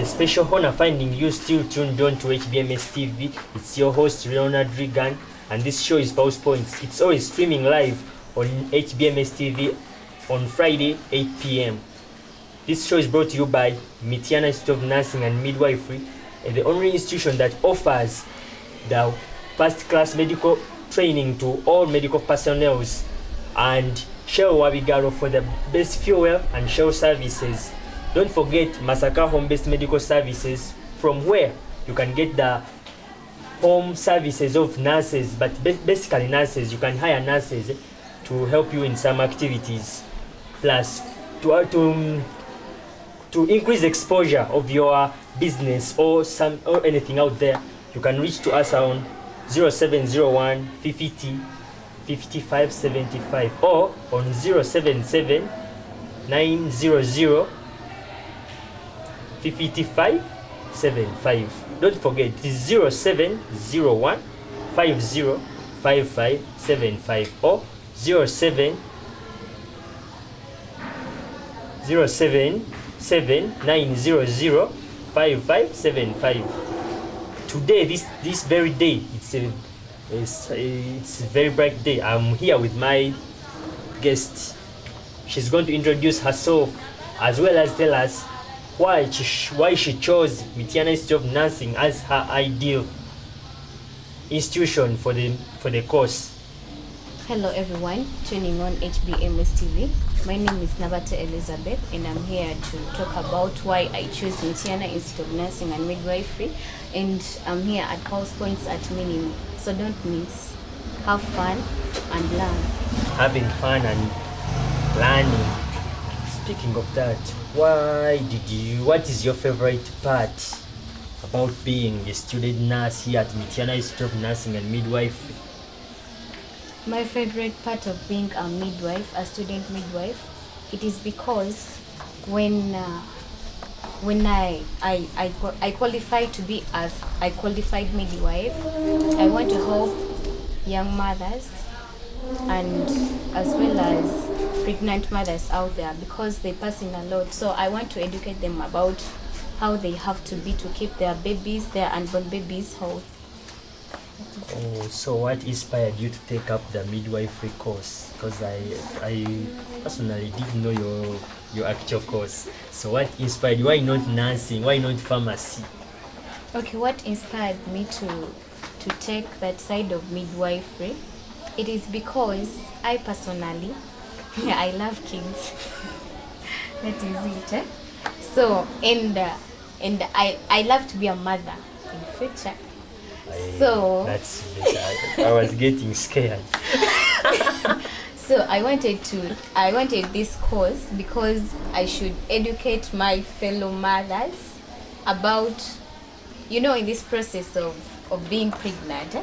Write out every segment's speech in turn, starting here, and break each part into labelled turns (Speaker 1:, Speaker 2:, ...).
Speaker 1: a special honor finding you still tuned on to HBMS TV. It's your host Minm Regan, and this show is Pulse Points. It's always streaming live on HBMS TV on Friday 8 p.m. This show is brought to you by Mityana Institute of Nursing and Midwifery, the only institution that offers the first-class medical training to all medical personnel, and Shell Wabigaro for the best fuel and Shell services. Don't forget Masaka home-based medical services, from where you can get the home services of nurses, but basically nurses. You can hire nurses to help you in some activities. Plus, to increase exposure of your business or anything out there, you can reach to us on 0701 50 55 75 or on 077 900 5575. Don't forget, it is 0701 50 5575 or 07 900 5575. Today, this very day, it's a very bright day. I'm here with my guest. She's going to introduce herself as well as tell us why she chose Mityana Institute of Nursing as her ideal institution for the course.
Speaker 2: Hello everyone, tuning on HBMS TV. My name is Nabata Elizabeth, and I'm here to talk about why I chose Mityana Institute of Nursing and Midwifery, and I'm here at Pulse Points at Minm. So don't miss. Have fun and learn.
Speaker 1: Having fun and learning. Speaking of that, what is your favorite part about being a student nurse here at Mityana Institute of Nursing and Midwifery?
Speaker 2: My favorite part of being a midwife, a student midwife, it is because when I qualified to be a qualified midwife, I want to help young mothers and as well as pregnant mothers out there, because they pass in a lot. So I want to educate them about how they have to be to keep their babies, their unborn babies, healthy.
Speaker 1: Oh, so what inspired you to take up the midwifery course? Because I personally didn't know your actual course. So what inspired you? Why not nursing? Why not pharmacy?
Speaker 2: Okay, what inspired me to take that side of midwifery? It is because I personally, I love kids. That is it. Eh? So and I love to be a mother in the future. So
Speaker 1: that's I was getting scared.
Speaker 2: So I wanted this course because I should educate my fellow mothers about, in this process of being pregnant.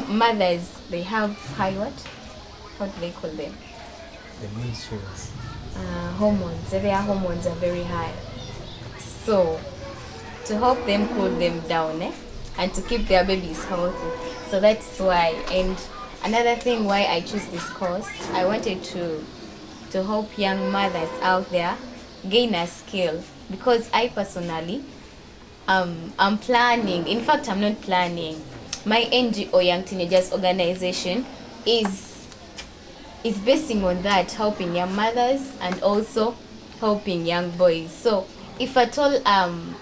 Speaker 2: Mothers, they have high what do they call them?
Speaker 1: The menstruals.
Speaker 2: Hormones. Their hormones are very high. So to help them cool them down, and to keep their babies healthy. So that's why. And another thing why I choose this course, I wanted to help young mothers out there gain a skill, because I personally I'm planning. In fact, I'm not planning. My NGO Young Teenagers organization is basing on that, helping young mothers and also helping young boys. So if at all I'm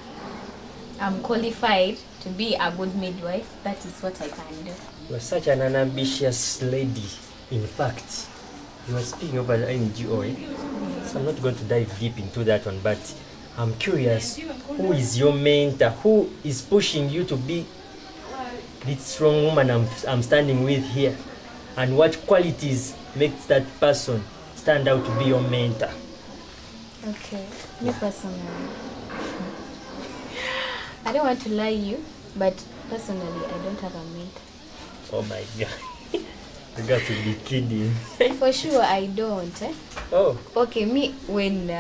Speaker 2: qualified to be a good midwife, that is what I can do.
Speaker 1: You are such an ambitious lady. In fact, you are speaking of an NGO, so I'm not going to dive deep into that one, but I'm curious, who is your mentor? Who is pushing you to be this strong woman I'm standing with here? And what qualities makes that person stand out to be your mentor?
Speaker 2: Okay, me personally, I don't want to lie you, but personally, I don't have a mentor.
Speaker 1: Oh my God. You got to be kidding.
Speaker 2: For sure, I don't.
Speaker 1: Oh.
Speaker 2: Okay, when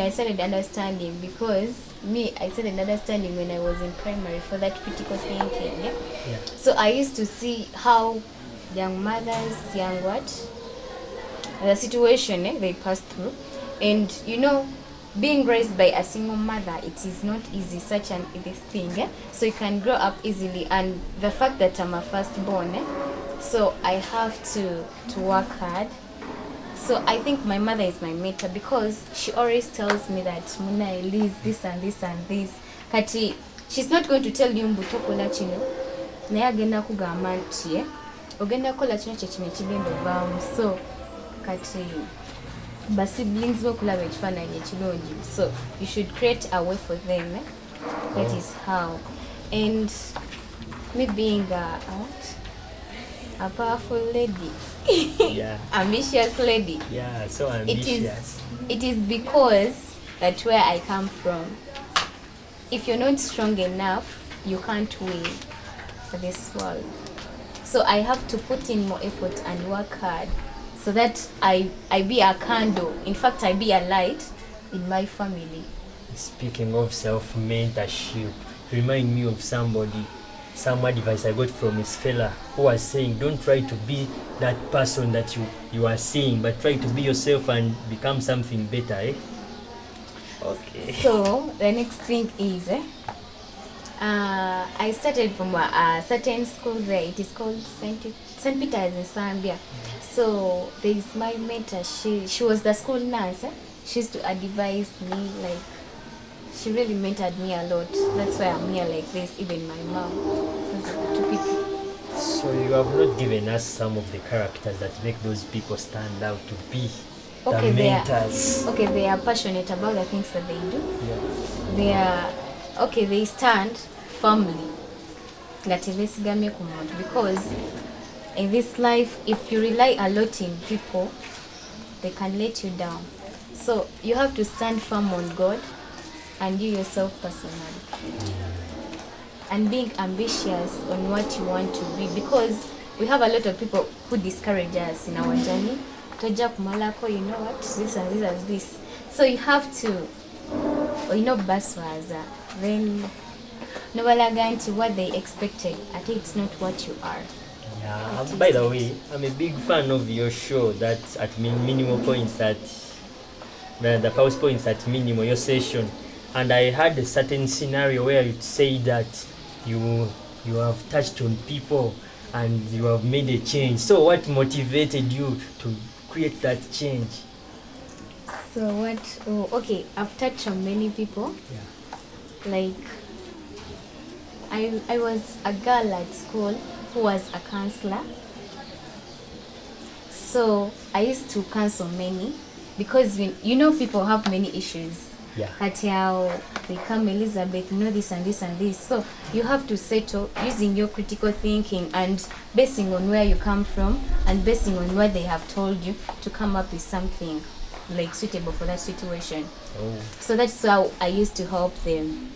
Speaker 2: I started understanding, because I started understanding when I was in primary for that critical thinking. Yeah? So I used to see how young mothers, the situation they pass through. And being raised by a single mother, it is not easy, such an easy thing. So you can grow up easily, and the fact that I'm a firstborn, so I have to work hard. So I think my mother is my mentor because she always tells me that Muna Elise, this and this and this. Kati, she's not going to tell you mbutokola chino. Naye agenda kugamba nti ogenda kola kino kyekino ekigenda ovaamu. So kati ba siblings bokulaba ekifaananyi ekirungi. So you should create a way for them. That is how. And me being a powerful lady,
Speaker 1: Yeah.
Speaker 2: ambitious lady.
Speaker 1: Yeah, so ambitious.
Speaker 2: It is because that's where I come from. If you're not strong enough, you can't win this world. So I have to put in more effort and work hard so that I be a candle. In fact, I be a light in my family.
Speaker 1: Speaking of self-mentorship, remind me of some advice I got from his fella who was saying, don't try to be that person that you are seeing, but try to be yourself and become something better, eh? Okay.
Speaker 2: So the next thing is, I started from a certain school there. It is called St. Peter's in Zambia. So there is my mentor. She was the school nurse. She used to advise me, like, she really mentored me a lot. That's why I'm here like this. Even my mom. Two people.
Speaker 1: So you have not given us some of the characters that make those people stand out to be the mentors.
Speaker 2: They are passionate about the things that they do.
Speaker 1: Yeah.
Speaker 2: They stand firmly. Because in this life, if you rely a lot in people, they can let you down. So you have to stand firm on God and you yourself personally. And being ambitious on what you want to be, because we have a lot of people who discourage us in our journey. Toja kumalako, you know what, this and this and this. So you have to, baswaza, then nobalaganti what they expected. I think it's not what you are.
Speaker 1: Yeah. By the way, I'm a big fan of your show. That's at minimal points at the pause points at minimal your session. And I had a certain scenario where you say that you have touched on people and you have made a change. So what motivated you to create that change?
Speaker 2: So I've touched on many people.
Speaker 1: Yeah.
Speaker 2: Like I was a girl at school who was a counselor. So I used to counsel many because people have many issues.
Speaker 1: Yeah.
Speaker 2: They come, Elizabeth, this and this and this. So you have to settle using your critical thinking and basing on where you come from and basing on what they have told you to come up with something like suitable for that situation.
Speaker 1: Oh.
Speaker 2: So that's how I used to help them.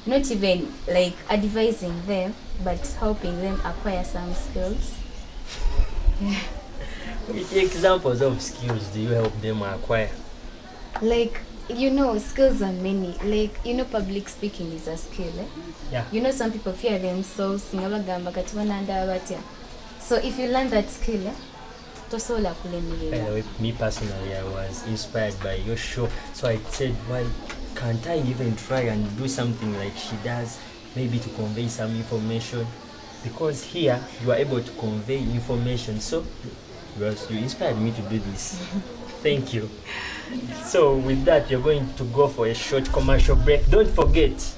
Speaker 2: Not even like advising them, but helping them acquire some skills.
Speaker 1: Which examples of skills do you help them acquire?
Speaker 2: Like, skills are many. Like, public speaking is a skill.
Speaker 1: Yeah.
Speaker 2: Some people fear themselves. So if you learn that skill,
Speaker 1: By the way, me personally, I was inspired by your show. So I said, why can't I even try and do something like she does, maybe to convey some information? Because here, you are able to convey information. So you inspired me to do this. Thank you. So with that, you're going to go for a short commercial break. Don't forget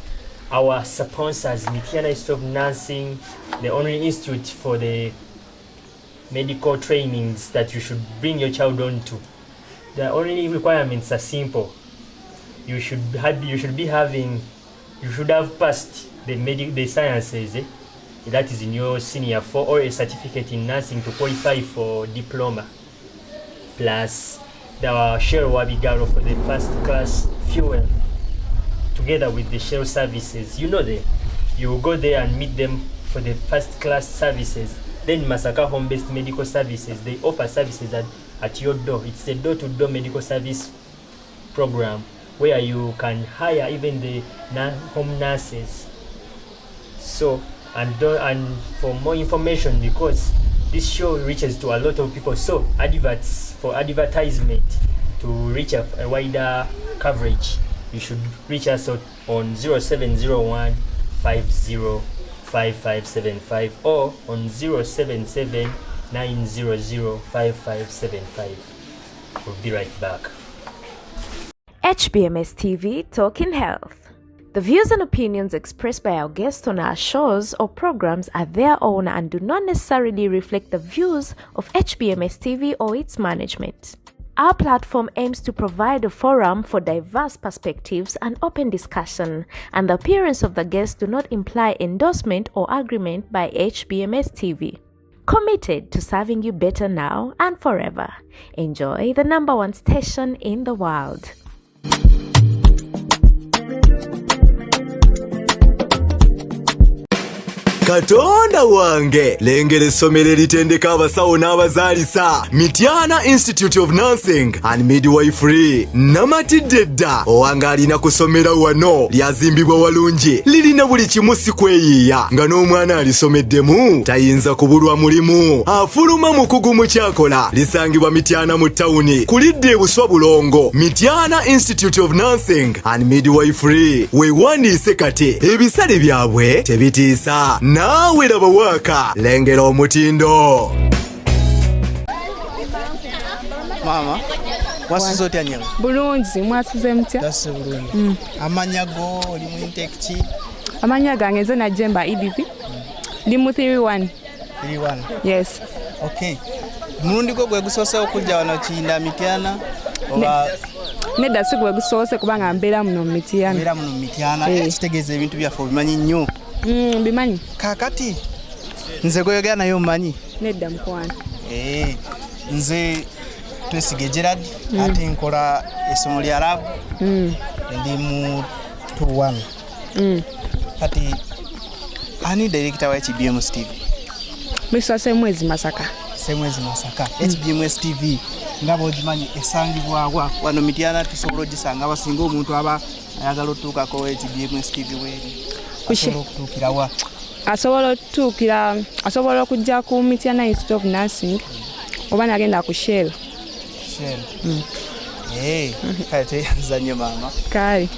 Speaker 1: our sponsors, Mitiana Institute of Nursing, the only institute for the medical trainings that you should bring your child on to. The only requirements are simple. You should have passed the sciences, that is in your senior 4, or a certificate in nursing to qualify for diploma. Plus the Shell Wabigaro for the first class fuel, together with the Shell services. You will go there and meet them for the first class services. Then Masaka home-based medical services, they offer services at your door. It's a door-to-door medical service program where you can hire even the home nurses. So, and for more information, because this show reaches to a lot of people, so advertisement to reach a wider coverage, you should reach us out on 0701 505575 or on 077 900 5575. We'll be right back.
Speaker 3: HBMS TV Talking Health. The views and opinions expressed by our guests on our shows or programs are their own and do not necessarily reflect the views of HBMS TV or its management. Our platform aims to provide a forum for diverse perspectives and open discussion, and the appearance of the guests do not imply endorsement or agreement by HBMS TV. Committed to serving you better now and forever. Enjoy the #1 station in the world.
Speaker 4: Katonda wange lengere somere litendeka abasawo n'abazaalisa Mityana Institute of Nursing and Midwifery namatidde dda owange alina kusomera wano lyazimbibwa walungi lirina buli kimu si kweyiiya nga n'omwana alisomeddemu tayinza kubulwa mulimu afuluma mukugu mu kyakola lisangibwa Mityana mu tawuni kulidde ebuswa bulongo Mityana Institute of Nursing and Midwifery weewandiise kati ebisale byabwe tebitiisa nawe laba waka lengera omutindo.
Speaker 5: Mama, wasuze otya nnyama?
Speaker 6: Bulungi, mwasuze mutya?
Speaker 5: That's bulungi. Amanya go oli mu intake ki?
Speaker 6: Amanya gange nze Najjemba EDV. Ndi mu 31.
Speaker 5: 31.
Speaker 6: Yes.
Speaker 5: Okay. Mulundi gwo gwe gusoose okujja wano Kinda Mityana oba
Speaker 6: nedda si gwe gusoose kubanga mbeera muno mu Mityana.
Speaker 5: Mbeera muno mu Mityana. Kitegeeza ebintu byaffe obimanyi nnyo.
Speaker 6: Bimanyi.
Speaker 5: Kakati nze goyogera nayo mmanyi.
Speaker 6: Nedda mukwana.
Speaker 5: Nze Twesige Gerard ate nkola essomo lya lab. Ndi mu 21. Kati ani director wa HBMS TV?
Speaker 6: Mr. Semwezi Masaka.
Speaker 5: Semwezi Masaka. HBMS TV ngabo ogimanyi esangibwa wano Mityana tusobola ogisanga abasinga omuntu aba ayagala otuukako HBMS TV weeri. Asobola okujja ku Mityana Institute of Nursing oba nagenda ku Shell. Kate nzanye mama.
Speaker 6: Kale.